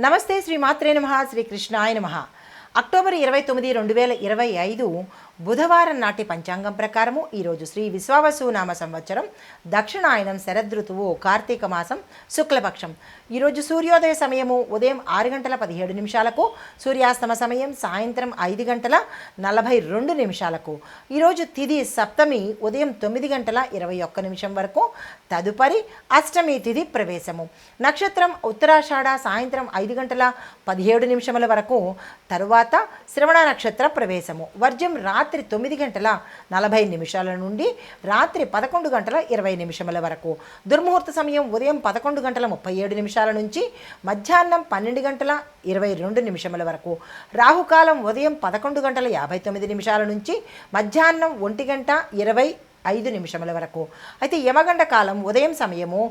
నమస్తే శ్రీ మాత్రే నమః శ్రీ కృష్ణాయ నమః. అక్టోబర్ 29, 2025 బుధవారం నాటి పంచాంగం ప్రకారము ఈరోజు శ్రీ విశ్వావసు నామ సంవత్సరం దక్షిణాయనం శరదృతువు కార్తీక మాసం శుక్లపక్షం. ఈరోజు సూర్యోదయ సమయము ఉదయం 6:17 సూర్యాస్తమ సమయం సాయంత్రం 5:42. ఈరోజు తిథి సప్తమి ఉదయం 9:21 వరకు. తదుపరి అష్టమి తిథి ప్రవేశము. నక్షత్రం ఉత్తరాషాఢ సాయంత్రం 5:17 వరకు. తరువాత శ్రవణ నక్షత్ర ప్రవేశము. వర్జం రాత్రి 9:40 నుండి రాత్రి 11:20 వరకు. దుర్ముహూర్త సమయం ఉదయం 11:37 నుంచి మధ్యాహ్నం 12:22 వరకు. రాహుకాలం ఉదయం 11:59 నుంచి మధ్యాహ్నం 1:25 వరకు. అయితే యమగండ కాలం ఉదయం సమయము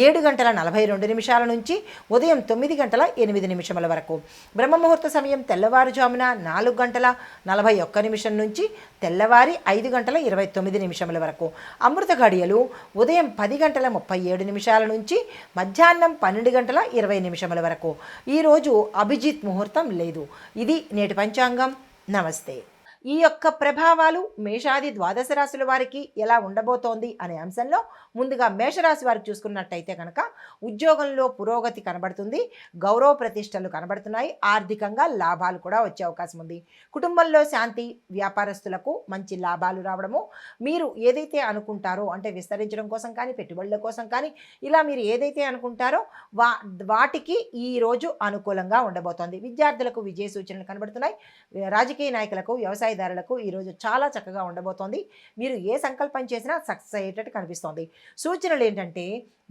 7:42 నుంచి ఉదయం 9:08 వరకు. బ్రహ్మముహూర్త సమయం తెల్లవారుజామున 4:41 నుంచి తెల్లవారి 5:29 వరకు. అమృత ఘడియలు ఉదయం 10:37 నుంచి మధ్యాహ్నం 12:20 వరకు. ఈరోజు అభిజిత్ ముహూర్తం లేదు. ఇది నేటి పంచాంగం. నమస్తే. ఈ యొక్క ప్రభావాలు మేషాది ద్వాదశ రాశుల వారికి ఎలా ఉండబోతోంది అనే అంశంలో ముందుగా మేషరాశి వారికి చూసుకున్నట్టయితే కనుక ఉద్యోగంలో పురోగతి కనబడుతుంది, గౌరవ ప్రతిష్టలు కనబడుతున్నాయి, ఆర్థికంగా లాభాలు కూడా వచ్చే అవకాశం ఉంది. కుటుంబంలో శాంతి, వ్యాపారస్తులకు మంచి లాభాలు రావడము, మీరు ఏదైతే అనుకుంటారో అంటే విస్తరించడం కోసం కానీ పెట్టుబడుల కోసం కానీ ఇలా మీరు ఏదైతే అనుకుంటారో వాటికి ఈరోజు అనుకూలంగా ఉండబోతోంది. విద్యార్థులకు విజయ సూచనలు కనబడుతున్నాయి. రాజకీయ నాయకులకు, వ్యవసాయదారులకు ఈరోజు చాలా చక్కగా ఉండబోతోంది. మీరు ఏ సంకల్పం చేసినా సక్సెస్ అయ్యేటట్టు కనిపిస్తోంది. సూచనలు ఏంటంటే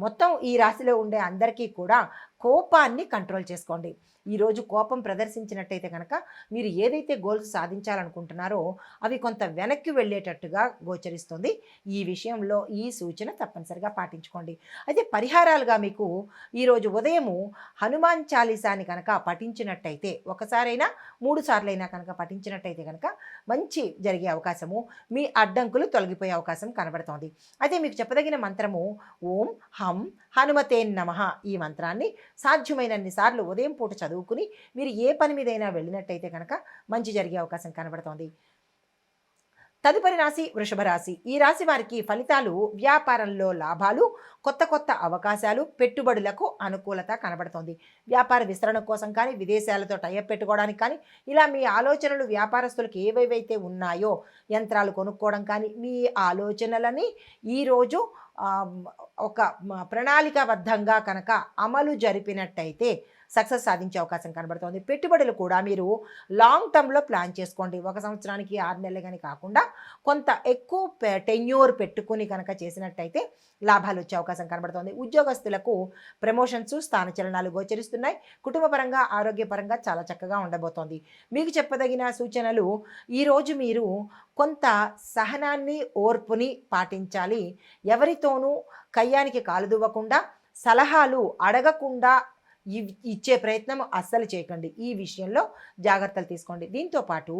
మొత్తం ఈ రాశిలో ఉండే అందరికీ కూడా కోపాన్ని కంట్రోల్ చేసుకోండి. ఈరోజు కోపం ప్రదర్శించినట్టయితే కనుక మీరు ఏదైతే గోల్స్ సాధించాలనుకుంటున్నారో అవి కొంత వెనక్కి వెళ్ళేటట్టుగా గోచరిస్తుంది. ఈ విషయంలో ఈ సూచన తప్పనిసరిగా పాటించుకోండి. అయితే పరిహారాలుగా మీకు ఈరోజు ఉదయము హనుమాన్ చాలీసాని కనుక పఠించినట్టయితే, ఒకసారైనా 3 సార్లైనా కనుక పఠించినట్టయితే కనుక మంచి జరిగే అవకాశము, మీ అడ్డంకులు తొలగిపోయే అవకాశం కనబడుతోంది. అయితే మీకు చెప్పదగిన మంత్రము ఓం హం హనుమతే నమః. ఈ మంత్రాన్ని సాధ్యమైనన్ని సార్లు ఉదయం పూట చదువుకుని మీరు ఏ పని మీదైనా వెళ్ళినట్టయితే కనుక మంచి జరిగే అవకాశం కనబడుతోంది. తదుపరి రాశి వృషభ రాశి. ఈ రాశి వారికి ఫలితాలు వ్యాపారంలో లాభాలు, కొత్త కొత్త అవకాశాలు, పెట్టుబడులకు అనుకూలత కనబడుతోంది. వ్యాపార విస్తరణ కోసం కానీ విదేశాలతో టైఅప్ పెట్టుకోవడానికి కానీ ఇలా మీ ఆలోచనలు వ్యాపారస్తులకు ఏవేవైతే ఉన్నాయో యంత్రాలు కొనుక్కోవడం కానీ మీ ఆలోచనలని ఈరోజు ఒక ప్రణాళికాబద్ధంగా కనుక అమలు జరిపినట్టయితే సక్సెస్ సాధించే అవకాశం కనబడుతోంది. పెట్టుబడులు కూడా మీరు లాంగ్ టర్మ్లో ప్లాన్ చేసుకోండి. 1 సంవత్సరానికి 6 నెలలు కానీ కాకుండా కొంత ఎక్కువ టెన్యూర్ పెట్టుకుని కనుక చేసినట్టయితే లాభాలు వచ్చే అవకాశం కనబడుతోంది. ఉద్యోగస్తులకు ప్రమోషన్స్, స్థానచలనాలు గోచరిస్తున్నాయి. కుటుంబపరంగా, ఆరోగ్యపరంగా చాలా చక్కగా ఉండబోతోంది. మీకు చెప్పదగిన సూచనలు ఈరోజు మీరు కొంత సహనాన్ని, ఓర్పుని పాటించాలి. ఎవరితోనూ కయ్యానికి కాలు దువ్వకుండా, సలహాలు అడగకుండా ఇచ్చే ప్రయత్నం అస్సలు చేయకండి. ఈ విషయంలో జాగ్రత్తలు తీసుకోండి. దీంతోపాటు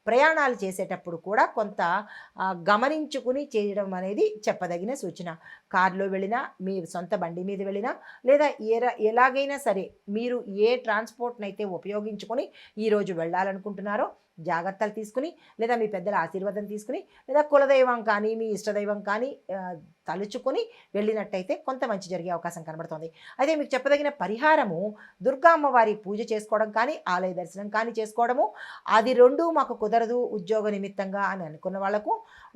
ప్రయాణాలు చేసేటప్పుడు కూడా కొంత గమనించుకుని చేయడం అనేది చెప్పదగిన సూచన. కారులో వెళ్ళినా, మీ సొంత బండి మీద వెళ్ళినా, లేదా ఎలాగైనా సరే మీరు ఏ ట్రాన్స్పోర్ట్ని అయితే ఉపయోగించుకొని ఈరోజు వెళ్ళాలనుకుంటున్నారో జాగ్రత్తలు తీసుకుని, లేదా మీ పెద్దల ఆశీర్వాదం తీసుకుని, లేదా కులదైవం కానీ మీ ఇష్టదైవం కానీ తలుచుకొని వెళ్ళినట్టయితే కొంత మంచి జరిగే అవకాశం కనబడుతోంది. అయితే మీకు చెప్పదగిన పరిహారము దుర్గా అమ్మవారి పూజ చేసుకోవడం కానీ, ఆలయ దర్శనం కానీ చేసుకోవడము. అది 2 మాకు కుదరదు ఉద్యోగ నిమిత్తంగా అని అనుకున్న వాళ్లకు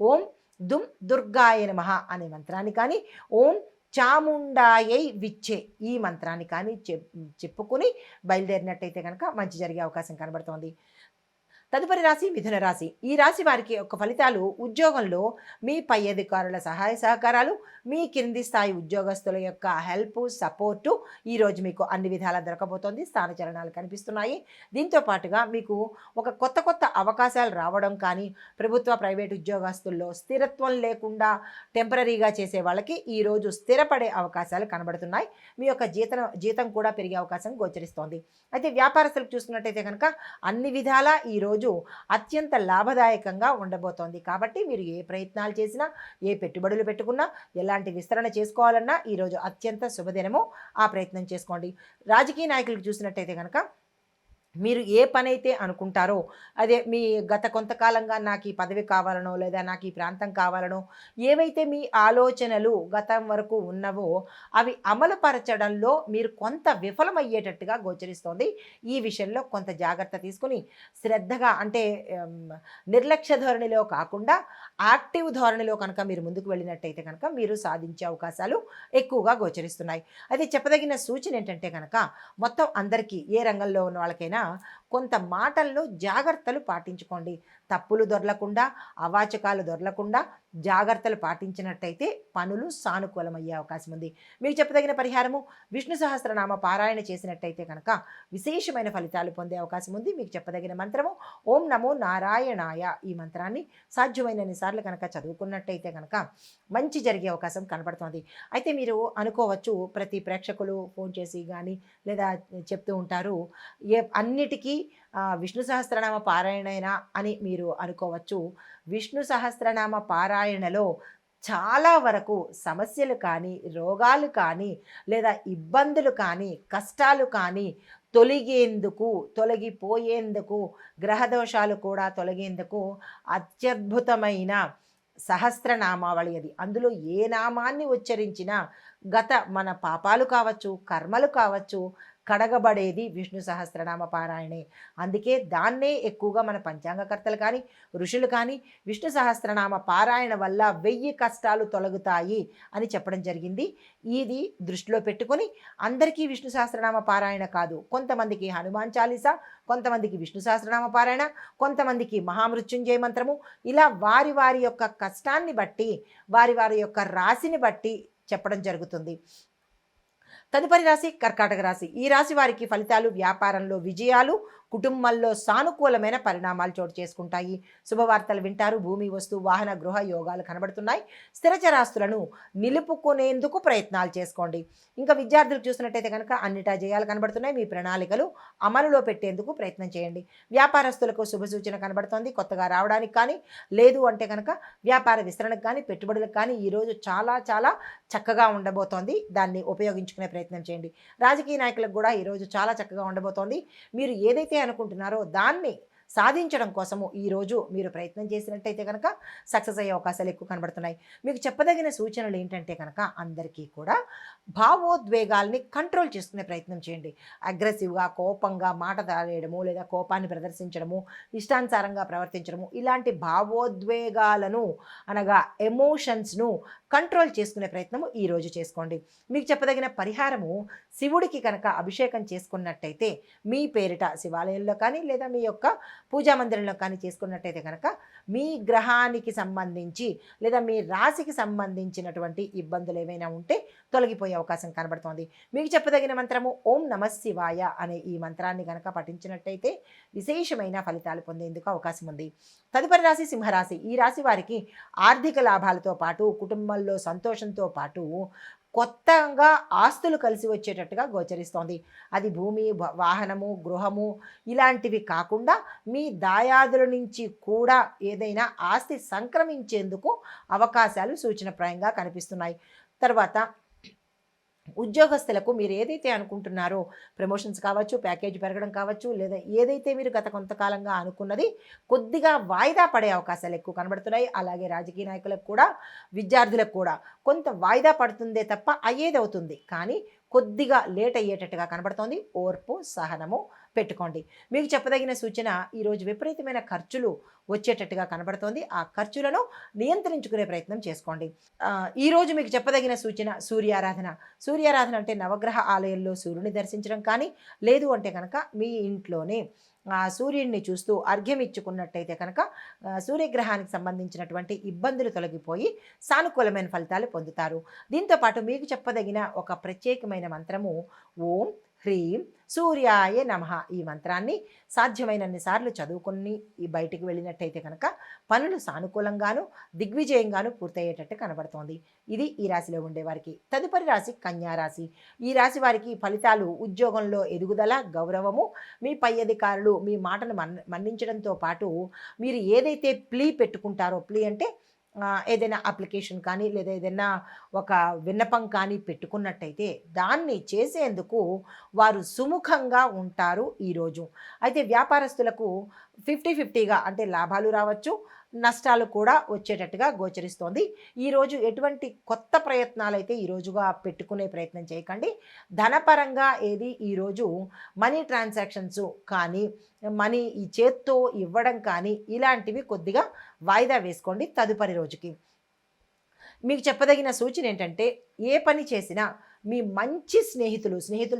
ఓం దుమ్ దుర్గాయ నమః అనే మంత్రాన్ని కానీ, ఓం చాముండాయై విచ్చే ఈ మంత్రాన్ని కానీ చెప్పుకుని బయలుదేరినట్టయితే కనుక మంచి జరిగే అవకాశం కనబడుతోంది. తదుపరి రాశి మిథున రాశి. ఈ రాశి వారికి యొక్క ఫలితాలు ఉద్యోగంలో మీ పై అధికారుల సహాయ సహకారాలు, మీ కింది స్థాయి ఉద్యోగస్తుల యొక్క హెల్ప్, సపోర్టు ఈరోజు మీకు అన్ని విధాలా దొరకబోతోంది. స్థానచలనాలు కనిపిస్తున్నాయి. దీంతో పాటుగా మీకు ఒక కొత్త కొత్త అవకాశాలు రావడం కానీ, ప్రభుత్వ ప్రైవేట్ ఉద్యోగస్తుల్లో స్థిరత్వం లేకుండా టెంపరీగా చేసే వాళ్ళకి ఈరోజు స్థిరపడే అవకాశాలు కనబడుతున్నాయి. మీ యొక్క జీతం కూడా పెరిగే అవకాశం గోచరిస్తోంది. అయితే వ్యాపారస్తులకు చూసుకున్నట్టయితే కనుక అన్ని విధాలా ఈరోజు ఈరోజు అత్యంత లాభదాయకంగా ఉండబోతోంది. కాబట్టి మీరు ఏ ప్రయత్నాలు చేసినా, ఏ పెట్టుబడులు పెట్టుకున్నా, ఎలాంటి విస్తరణ చేసుకోవాలన్నా ఈరోజు అత్యంత శుభదినము. ఆ ప్రయత్నం చేసుకోండి. రాజకీయ నాయకులకు చూసినట్టయితే కనుక మీరు ఏ పనైతే అనుకుంటారో అదే మీ గత కొంతకాలంగా నాకు ఈ పదవి కావాలనో లేదా నాకు ఈ ప్రాంతం కావాలనో ఏవైతే మీ ఆలోచనలు గతం వరకు ఉన్నవో అవి అమలుపరచడంలో మీరు కొంత విఫలమయ్యేటట్టుగా గోచరిస్తోంది. ఈ విషయంలో కొంత జాగ్రత్త తీసుకుని శ్రద్ధగా అంటే నిర్లక్ష్య ధోరణిలో కాకుండా యాక్టివ్ ధోరణిలో కనుక మీరు ముందుకు వెళ్ళినట్టయితే కనుక మీరు సాధించే అవకాశాలు ఎక్కువగా గోచరిస్తున్నాయి. అది చెప్పదగిన సూచన ఏంటంటే కనుక మొత్తం అందరికీ ఏ రంగంలో ఉన్న వాళ్ళకైనా కొంత మాటల్లో జాగ్రత్తలు పాటించుకోండి. తప్పులు దొరలకుండా, అవాచకాలు దొరలకుండా జాగ్రత్తలు పాటించినట్టయితే పనులు సానుకూలమయ్యే అవకాశం ఉంది. మీకు చెప్పదగిన పరిహారము విష్ణు సహస్రనామ పారాయణ చేసినట్టయితే కనుక విశేషమైన ఫలితాలు పొందే అవకాశం ఉంది. మీకు చెప్పదగిన మంత్రము ఓం నమో నారాయణాయ. ఈ మంత్రాన్ని సాధ్యమైనన్ని సార్లు కనుక చదువుకున్నట్టయితే కనుక మంచి జరిగే అవకాశం కనబడుతోంది. అయితే మీరు అనుకోవచ్చు, ప్రతి ప్రేక్షకులు ఫోన్ చేసి కానీ లేదా చెప్తూ ఉంటారు అన్నిటికీ విష్ణు సహస్రనామ పారాయణైనా అని మీరు అనుకోవచ్చు. విష్ణు సహస్రనామ పారాయణలో చాలా వరకు సమస్యలు కానీ, రోగాలు కానీ, లేదా ఇబ్బందులు కానీ, కష్టాలు కానీ తొలగిపోయేందుకు, గ్రహదోషాలు కూడా తొలగేందుకు అత్యద్భుతమైన సహస్రనామావళి అది. అందులో ఏ నామాన్ని ఉచ్చరించినా మన పాపాలు కావచ్చు, కర్మలు కావచ్చు, కడగబడేది విష్ణు సహస్రనామ పారాయణే. అందుకే దాన్నే ఎక్కువగా మన పంచాంగకర్తలు కానీ, ఋషులు కానీ విష్ణు సహస్రనామ పారాయణ వల్ల 1000 కష్టాలు తొలగుతాయి అని చెప్పడం జరిగింది. ఇది దృష్టిలో పెట్టుకొని అందరికీ విష్ణు సహస్రనామ పారాయణ కాదు, కొంతమందికి హనుమాన్ చాలీసా, కొంతమందికి విష్ణు సహస్రనామ పారాయణ, కొంతమందికి మహామృత్యుంజయ మంత్రము, ఇలా వారి వారి యొక్క కష్టాన్ని బట్టి, వారి వారి యొక్క రాశిని బట్టి చెప్పడం జరుగుతుంది. తదుపరి రాశి కర్కాటక రాశి. ఈ రాశి వారికి ఫలితాలు వ్యాపారంలో విజయాలు, కుటుంబంలో సానుకూలమైన పరిణామాలు చోటు చేసుకుంటాయి. శుభవార్తలు వింటారు. భూమి, వస్తు, వాహన, గృహ యోగాలు కనబడుతున్నాయి. స్థిరచరాస్తులను నిలుపుకునేందుకు ప్రయత్నాలు చేసుకోండి. ఇంకా విద్యార్థులు చూసినట్టయితే కనుక అన్నిటా జయాలు కనబడుతున్నాయి. మీ ప్రణాళికలు అమలులో పెట్టేందుకు ప్రయత్నం చేయండి. వ్యాపారస్తులకు శుభ సూచన కనబడుతోంది. కొత్తగా రావడానికి కానీ, లేదు అంటే కనుక వ్యాపార విస్తరణకు కానీ, పెట్టుబడులకు కానీ ఈరోజు చాలా చాలా చక్కగా ఉండబోతోంది. దాన్ని ఉపయోగించుకునే ప్రయత్నం చేయండి. రాజకీయ నాయకులకు కూడా ఈరోజు చాలా చక్కగా ఉండబోతోంది. మీరు ఏదైతే అనుకుంటున్నారో దాన్ని సాధించడం కోసము ఈరోజు మీరు ప్రయత్నం చేసినట్టయితే కనుక సక్సెస్ అయ్యే అవకాశాలు ఎక్కువ కనబడుతున్నాయి. మీకు చెప్పదగిన సూచనలు ఏంటంటే కనుక అందరికీ కూడా భావోద్వేగాల్ని కంట్రోల్ చేసుకునే ప్రయత్నం చేయండి. అగ్రెసివ్గా, కోపంగా మాట దారేయడము, లేదా కోపాన్ని ప్రదర్శించడము, ఇష్టానుసారంగా ప్రవర్తించడము, ఇలాంటి భావోద్వేగాలను అనగా ఎమోషన్స్ను కంట్రోల్ చేసుకునే ప్రయత్నము ఈరోజు చేసుకోండి. మీకు చెప్పదగిన పరిహారము శివుడికి కనుక అభిషేకం చేసుకున్నట్టయితే మీ పేరిట శివాలయంలో కానీ లేదా మీ యొక్క పూజా మందిరంలో కానీ చేసుకున్నట్టయితే కనుక మీ గ్రహానికి సంబంధించి లేదా మీ రాశికి సంబంధించినటువంటి ఇబ్బందులు ఏవైనా ఉంటే తొలగిపోయే అవకాశం కనబడుతోంది. మీకు చెప్పదగిన మంత్రము ఓం నమః శివాయ అనే ఈ మంత్రాన్ని కనుక పఠించినట్టయితే విశేషమైన ఫలితాలు పొందేందుకు అవకాశం ఉంది. తదుపరి రాశి సింహరాశి. ఈ రాశి వారికి ఆర్థిక లాభాలతో పాటు కుటుంబంలో సంతోషంతో పాటు కొత్తగా ఆస్తులు కలిసి వచ్చేటట్టుగా గోచరిస్తోంది. అది భూమి, వాహనము, గృహము ఇలాంటివి కాకుండా మీ దాయాదుల నుంచి కూడా ఏదైనా ఆస్తి సంక్రమించేందుకు అవకాశాలు సూచనప్రాయంగా కనిపిస్తున్నాయి. తర్వాత ఉద్యోగస్తులకు మీరు ఏదైతే అనుకుంటున్నారో ప్రమోషన్స్ కావచ్చు, ప్యాకేజ్ పెరగడం కావచ్చు, లేదా ఏదైతే మీరు గత కొంతకాలంగా అనుకున్నది కొద్దిగా వాయిదా పడే అవకాశాలు ఎక్కువ కనబడుతున్నాయి. అలాగే రాజకీయ నాయకులకు కూడా, విద్యార్థులకు కూడా కొంత వాయిదా పడుతుందే తప్ప అయ్యేదవుతుంది, కానీ కొద్దిగా లేట్ అయ్యేటట్టుగా కనబడుతోంది. ఓర్పు, సహనము పెట్టుకోండి. మీకు చెప్పదగిన సూచన ఈరోజు విపరీతమైన ఖర్చులు వచ్చేటట్టుగా కనబడుతోంది. ఆ ఖర్చులను నియంత్రించుకునే ప్రయత్నం చేసుకోండి. ఈరోజు మీకు చెప్పదగిన సూచన సూర్యారాధన. సూర్యారాధన అంటే నవగ్రహ ఆలయంలో సూర్యుని దర్శించడం కానీ, లేదు అంటే కనుక మీ ఇంట్లోనే సూర్యుడిని చూస్తూ అర్ఘ్యం ఇచ్చుకున్నట్టయితే కనుక సూర్యగ్రహానికి సంబంధించినటువంటి ఇబ్బందులు తొలగిపోయి సానుకూలమైన ఫలితాలు పొందుతారు. దీంతోపాటు మీకు చెప్పదగిన ఒక ప్రత్యేకమైన మంత్రము ఓం హ్రీం సూర్యాయ నమః ఈ మంత్రాన్ని సాధ్యమైనన్ని సార్లు చదువుకొని ఈ బయటికి వెళ్ళినట్టయితే కనుక పనులు సానుకూలంగాను దిగ్విజయంగాను పూర్తయ్యేటట్టు కనబడుతోంది. ఇది ఈ రాశిలో ఉండేవారికి. తదుపరి రాశి కన్యా రాశి. ఈ రాశి వారికి ఫలితాలు ఉద్యోగంలో ఎదుగుదల, గౌరవము, మీ పై అధికారులు మీ మాటను మన్నించడంతో పాటు మీరు ఏదైతే ప్లీ పెట్టుకుంటారో, ప్లీ అంటే ఏదైనా అప్లికేషన్ కానీ లేదా ఏదైనా ఒక విన్నపం కానీ పెట్టుకున్నట్టయితే దాన్ని చేసేందుకు వారు సుముఖంగా ఉంటారు ఈరోజు. అయితే వ్యాపారస్తులకు 50-50గా అంటే లాభాలు రావచ్చు, నష్టాలు కూడా వచ్చేటట్టుగా గోచరిస్తోంది. ఈరోజు ఎటువంటి కొత్త ప్రయత్నాలు అయితే ఈరోజుగా పెట్టుకునే ప్రయత్నం చేయకండి. ధనపరంగా ఏది ఈరోజు మనీ ట్రాన్సాక్షన్స్ కానీ మనీ ఈ చేత్తో ఇవ్వడం కానీ ఇలాంటివి కొద్దిగా వాయిదా వేసుకోండి తదుపరి రోజుకి. మీకు చెప్పదగిన సూచన ఏంటంటే ఏ పని చేసినా మీ మంచి స్నేహితులు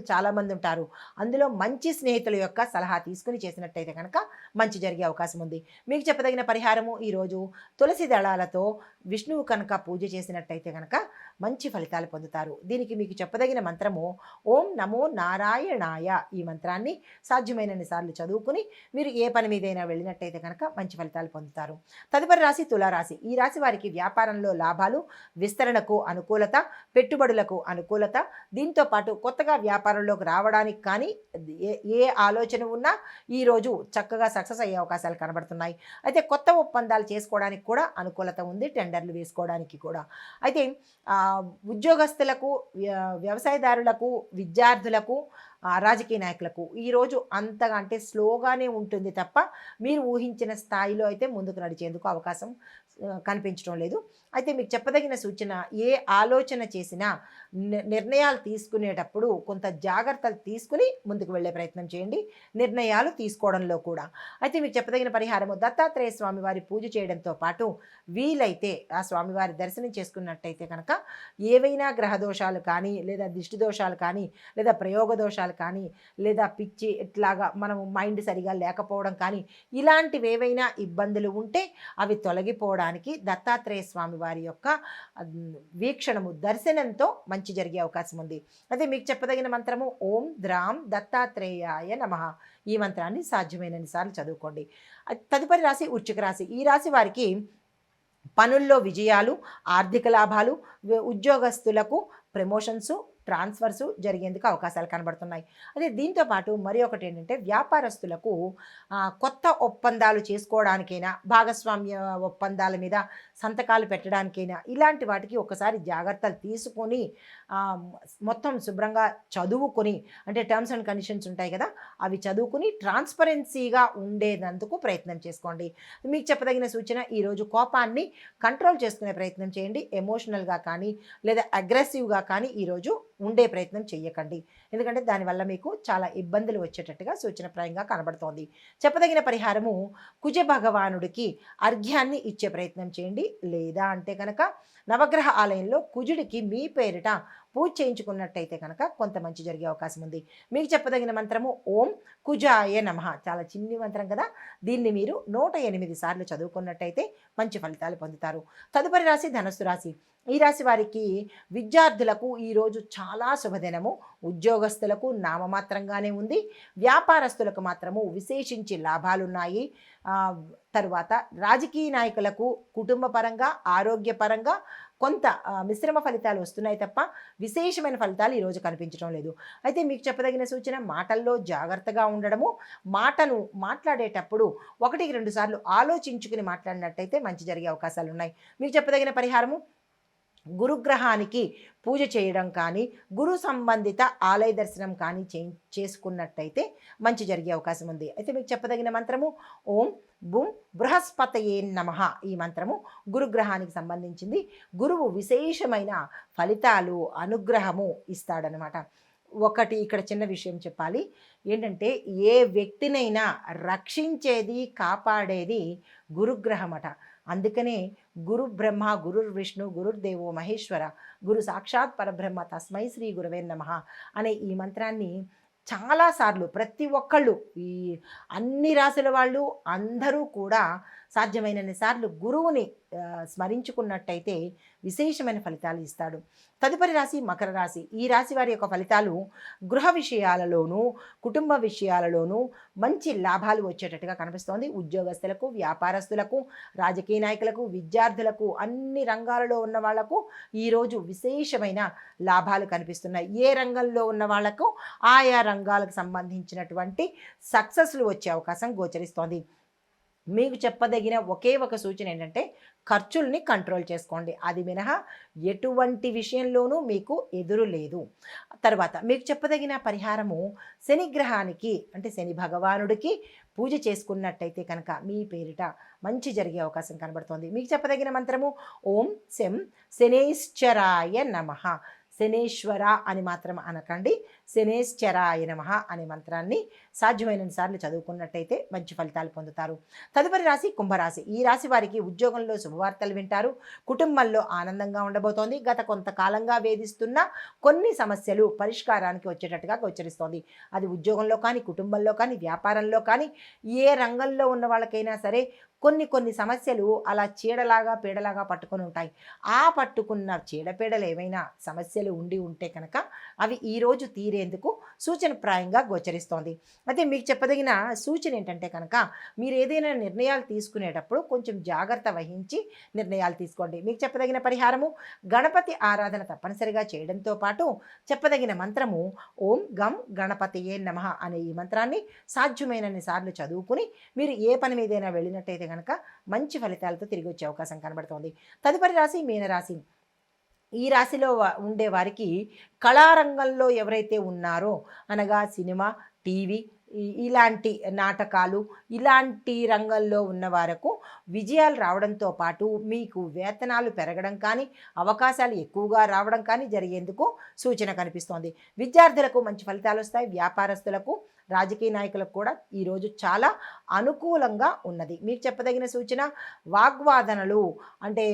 చాలామంది ఉంటారు. అందులో మంచి స్నేహితుల యొక్క సలహా తీసుకుని చేసినట్టయితే కనుక మంచి జరిగే అవకాశం ఉంది. మీకు చెప్పదగిన పరిహారము ఈరోజు తులసి దళాలతో విష్ణువు కనుక పూజ చేసినట్టయితే కనుక మంచి ఫలితాలు పొందుతారు. దీనికి మీకు చెప్పదగిన మంత్రము ఓం నమో నారాయణాయ. ఈ మంత్రాన్ని సాధ్యమైనన్ని సార్లు చదువుకుని మీరు ఏ పని మీదైనా వెళ్ళినట్టయితే కనుక మంచి ఫలితాలు పొందుతారు. తదుపరి రాశి తులారాశి. ఈ రాశి వారికి వ్యాపారంలో లాభాలు, విస్తరణకు అనుకూలత, పెట్టుబడులకు అనుకూలత, దీంతో పాటు కొత్తగా వ్యాపారంలోకి రావడానికి కానీ ఏ ఆలోచన ఉన్నా ఈరోజు చక్కగా సక్సెస్ అయ్యే అవకాశాలు కనబడుతున్నాయి. అయితే కొత్త ఒప్పందాలు చేసుకోవడానికి కూడా అనుకూలత ఉంది, టెండర్లు వేసుకోవడానికి కూడా. అయితే ఉద్యోగస్తులకు, వ్యవసాయదారులకు, విద్యార్థులకు, రాజకీయ నాయకులకు ఈరోజు అంతగా అంటే స్లోగానే ఉంటుంది తప్ప మీరు ఊహించిన స్థాయిలో అయితే ముందుకు నడిచేందుకు అవకాశం కనిపించడం లేదు. అయితే మీకు చెప్పదగిన సూచన ఏ ఆలోచన చేసినా నిర్ణయాలు తీసుకునేటప్పుడు కొంత జాగ్రత్తలు తీసుకుని ముందుకు వెళ్ళే ప్రయత్నం చేయండి, నిర్ణయాలు తీసుకోవడంలో కూడా. అయితే మీకు చెప్పదగిన పరిహారము దత్తాత్రేయ స్వామి వారి పూజ చేయడంతో పాటు వీలైతే ఆ స్వామివారి దర్శనం చేసుకున్నట్టయితే కనుక ఏవైనా గ్రహ దోషాలు కానీ లేదా దిష్టి దోషాలు కానీ లేదా ప్రయోగ దోషాలు కానీ లేదా పిచ్చి ఇట్లాగా మనము మైండ్ సరిగా లేకపోవడం కానీ ఇలాంటివి ఏవైనా ఇబ్బందులు ఉంటే అవి తొలగిపోవడానికి దత్తాత్రేయ స్వామి వారి యొక్క వీక్షణము, దర్శనంతో మంచి జరిగే అవకాశం ఉంది. అదే మీకు చెప్పదగిన మంత్రము ఓం ద్రాం దత్తాత్రేయాయ నమః. ఈ మంత్రాన్ని సాధ్యమైనన్ని సార్లు చదువుకోండి. తదుపరి రాశి వృశ్చిక రాశి. ఈ రాశి వారికి పనుల్లో విజయాలు, ఆర్థిక లాభాలు, ఉద్యోగస్తులకు ప్రమోషన్స్, ట్రాన్స్ఫర్స్ జరిగేందుకు అవకాశాలు కనబడుతున్నాయి. అదే దీంతో పాటు మరి ఒకటి ఏంటంటే వ్యాపారస్తులకు కొత్త ఒప్పందాలు చేసుకోవడానికైనా, భాగస్వామ్య ఒప్పందాల మీద సంతకాలు పెట్టడానికైనా ఇలాంటి వాటికి ఒకసారి జాగ్రత్తలు తీసుకొని మొత్తం శుభ్రంగా చదువుకొని, అంటే టర్మ్స్ అండ్ కండిషన్స్ ఉంటాయి కదా, అవి చదువుకుని ట్రాన్స్పరెన్సీగా ఉండేందుకు ప్రయత్నం చేసుకోండి. మీకు చెప్పదగిన సూచన ఈరోజు కోపాన్ని కంట్రోల్ చేసుకునే ప్రయత్నం చేయండి. ఎమోషనల్గా కానీ లేదా అగ్రెసివ్గా కానీ ఈరోజు ఉండే ప్రయత్నం చేయకండి. ఎందుకంటే దానివల్ల మీకు చాలా ఇబ్బందులు వచ్చేటట్టుగా సూచనప్రాయంగా కనబడుతోంది. చెప్పదగిన పరిహారము కుజ భగవానుడికి అర్ఘ్యాన్ని ఇచ్చే ప్రయత్నం చేయండి. లేదా అంటే కనుక నవగ్రహ ఆలయంలో కుజుడికి మీ పేరిట పూజ చేయించుకున్నట్టయితే కనుక కొంత మంచి జరిగే అవకాశం ఉంది. మీకు చెప్పదగిన మంత్రము ఓం కుజాయ నమః. చాలా చిన్ని మంత్రం కదా, దీన్ని మీరు 108 సార్లు చదువుకున్నట్టయితే మంచి ఫలితాలు పొందుతారు. తదుపరి రాశి ధనస్సు రాశి. ఈ రాశి వారికి విద్యార్థులకు ఈరోజు చాలా శుభదినము. ఉద్యోగస్తులకు నామమాత్రంగానే ఉంది, వ్యాపారస్తులకు మాత్రము విశేషించి లాభాలున్నాయి. తరువాత రాజకీయ నాయకులకు కుటుంబపరంగా, ఆరోగ్యపరంగా కొంత మిశ్రమ ఫలితాలు వస్తున్నాయి తప్ప విశేషమైన ఫలితాలు ఈరోజు కనిపించడం లేదు. అయితే మీకు చెప్పదగిన సూచన మాటల్లో జాగ్రత్తగా ఉండడము, మాటను మాట్లాడేటప్పుడు 1-2 సార్లు ఆలోచించుకుని మాట్లాడినట్టయితే మంచి జరిగే అవకాశాలు ఉన్నాయి. మీకు చెప్పదగిన పరిహారము గురుగ్రహానికి పూజ చేయడం కానీ, గురు సంబంధిత ఆలయ దర్శనం కానీ చేసుకున్నట్టయితే మంచి జరిగే అవకాశం ఉంది. అయితే మీకు చెప్పదగిన మంత్రము ఓం బుం బృహస్పతయే నమః. ఈ మంత్రము గురుగ్రహానికి సంబంధించింది. గురువు విశేషమైన ఫలితాలు, అనుగ్రహము ఇస్తాడనమాట. ఒకటి ఇక్కడ చిన్న విషయం చెప్పాలి ఏంటంటే, ఏ వ్యక్తినైనా రక్షించేది, కాపాడేది గురుగ్రహమట. అందుకనే గురు బ్రహ్మ, గురుర్ విష్ణు, గురుర్దేవో మహేశ్వర, గురు సాక్షాత్ పరబ్రహ్మ, తస్మై శ్రీ గురవే నమః అనే ఈ మంత్రాన్ని చాలాసార్లు ప్రతి ఒక్కళ్ళు, ఈ అన్ని రాశుల వాళ్ళు అందరూ కూడా సాధ్యమైనన్ని సార్లు గురువుని స్మరించుకున్నట్టయితే విశేషమైన ఫలితాలు ఇస్తాడు. తదుపరి రాశి మకర రాశి. ఈ రాశి వారి యొక్క ఫలితాలు గృహ విషయాలలోనూ కుటుంబ విషయాలలోనూ మంచి లాభాలు వచ్చేటట్టుగా కనిపిస్తోంది. ఉద్యోగస్తులకు, వ్యాపారస్తులకు, రాజకీయ నాయకులకు, విద్యార్థులకు, అన్ని రంగాలలో ఉన్న వాళ్లకు ఈరోజు విశేషమైన లాభాలు కనిపిస్తున్నాయి. ఏ రంగంలో ఉన్న వాళ్లకు ఆయా రంగాలకు సంబంధించినటువంటి సక్సెస్లు వచ్చే అవకాశం గోచరిస్తోంది. మీకు చెప్పదగిన ఒకే ఒక సూచన ఏంటంటే ఖర్చుల్ని కంట్రోల్ చేసుకోండి. అది మినహా ఎటువంటి విషయంలోనూ మీకు ఎదురు లేదు. తర్వాత మీకు చెప్పదగిన పరిహారము శనిగ్రహానికి అంటే శని భగవానుడికి పూజ చేసుకున్నట్టయితే కనుక మీ పేరిట మంచి జరిగే అవకాశం కనబడుతోంది. మీకు చెప్పదగిన మంత్రము ఓం శం శనేశ్చరాయ నమః. శనేశ్వర అని మాత్రం అనకండి, శనేశ్చరాయ నమః అనే మంత్రాన్ని సాధ్యమైనన్ని సార్లు చదువుకున్నట్టయితే మంచి ఫలితాలు పొందుతారు. తదుపరి రాశి కుంభరాశి. ఈ రాశి వారికి ఉద్యోగంలో శుభవార్తలు వింటారు. కుటుంబంలో ఆనందంగా ఉండబోతోంది. గత కొంతకాలంగా వేధిస్తున్న కొన్ని సమస్యలు పరిష్కారానికి వచ్చేటట్టుగా గోచరిస్తోంది. అది ఉద్యోగంలో కానీ, కుటుంబంలో కానీ, వ్యాపారంలో కానీ, ఏ రంగంలో ఉన్న వాళ్ళకైనా సరే కొన్ని సమస్యలు అలా చీడలాగా పీడలాగా పట్టుకొని ఉంటాయి. ఆ పట్టుకున్న చీడపీడలు ఏమైనా సమస్యలు ఉంటే కనుక అవి ఈరోజు తీరేందుకు సూచనప్రాయంగా గోచరిస్తోంది. అయితే మీకు చెప్పదగిన సూచన ఏంటంటే కనుక మీరు ఏదైనా నిర్ణయాలు తీసుకునేటప్పుడు కొంచెం జాగ్రత్త వహించి నిర్ణయాలు తీసుకోండి. మీకు చెప్పదగిన పరిహారము గణపతి ఆరాధన తప్పనిసరిగా చేయడంతో పాటు చెప్పదగిన మంత్రము ఓం గం గణపతియే నమః అనే ఈ మంత్రాన్ని సాధ్యమైనన్ని సార్లు చదువుకుని మీరు ఏ పని మీదైనా వెళ్ళినట్టయితే కనుక మంచి ఫలితాలతో తిరిగి వచ్చే అవకాశం కనబడుతోంది. తదుపరి రాశి మీనరాశి. ఈ రాశిలో ఉండే వారికి కళారంగంలో ఎవరైతే ఉన్నారో అనగా సినిమా, టీవీ, ఇలాంటి నాటకాలు, ఇలాంటి రంగంలో ఉన్న వారికి విజయాలు రావడంతో పాటు మీకు వేతనాలు పెరగడం కానీ, అవకాశాలు ఎక్కువగా రావడం కానీ జరిగేందుకు సూచన కనిపిస్తోంది. విద్యార్థులకు మంచి ఫలితాలు వస్తాయి. వ్యాపారస్తులకు, రాజకీయ నాయకులకు కూడా ఈరోజు చాలా అనుకూలంగా ఉన్నది. మీకు చెప్పదగిన సూచన వాగ్వాదనలు అంటే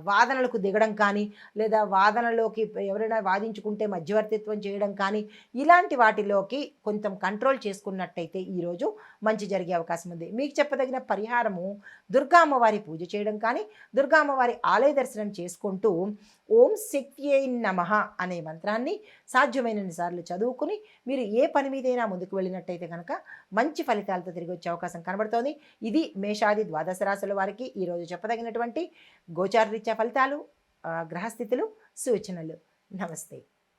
వాదనలకు దిగడం కానీ, లేదా వాదనలోకి ఎవరైనా వాదించుకుంటే మధ్యవర్తిత్వం చేయడం కానీ, ఇలాంటి వాటిలోకి కొంచెం కంట్రోల్ చేసుకున్నట్టయితే ఈరోజు మంచి జరిగే అవకాశం ఉంది. మీకు చెప్పదగిన పరిహారము దుర్గా అమ్మవారి పూజ చేయడం కానీ, దుర్గా అమ్మవారి ఆలయ దర్శనం చేసుకుంటూ ఓం శక్త్యై నమః అనే మంత్రాన్ని సాధ్యమైనన్ని సార్లు చదువుకుని మీరు ఏ పని మీదైనా ముందుకు వెళ్ళినట్టయితే కనుక మంచి ఫలితాలతో తిరిగి వచ్చే అవకాశం కనబడుతోంది. ఇది మేషాది ద్వాదశ రాశుల వారికి ఈరోజు చెప్పదగినటువంటి గోచారరీత్యా ఫలితాలు, గ్రహస్థితులు, సూచనలు. నమస్తే.